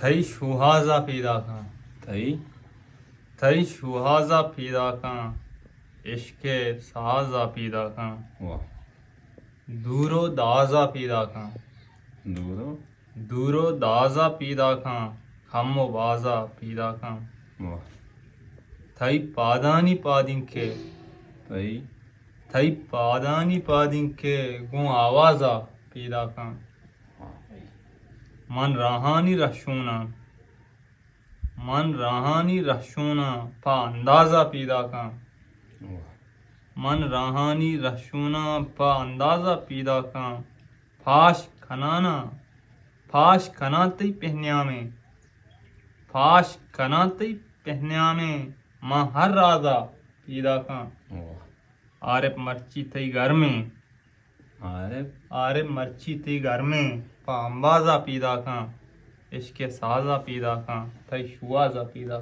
थई शुहाजा पीदा खां थई थई शुहाजा पीदा खां इश्के साजा पीदा खां वाह दूरो दाजा पीदा खां दूरो दूरो दाजा पीदा खां खमो बाजा पीदा खां वाह थई पादानी पादिंके थई थई पादानी पादिंके गुं आवाजा पीदा खां वाह भाई मन राहानी रशूना मन राहानी रशूना पा अंदाजा पीदा खां वाह मन राहानी रशूना पा अंदाजा पीदा खां फाश खनाना फाश खनाती पहनिया में फाश खनाती पहनिया में मां हर राजा पीदा खां वाह आरिफ मर्ची थई घर में अरे आरिफ मर्ची थई घर में पा अंबाजा पीदा खां इश्के साजा पीदा खां थई शुआजा पीदा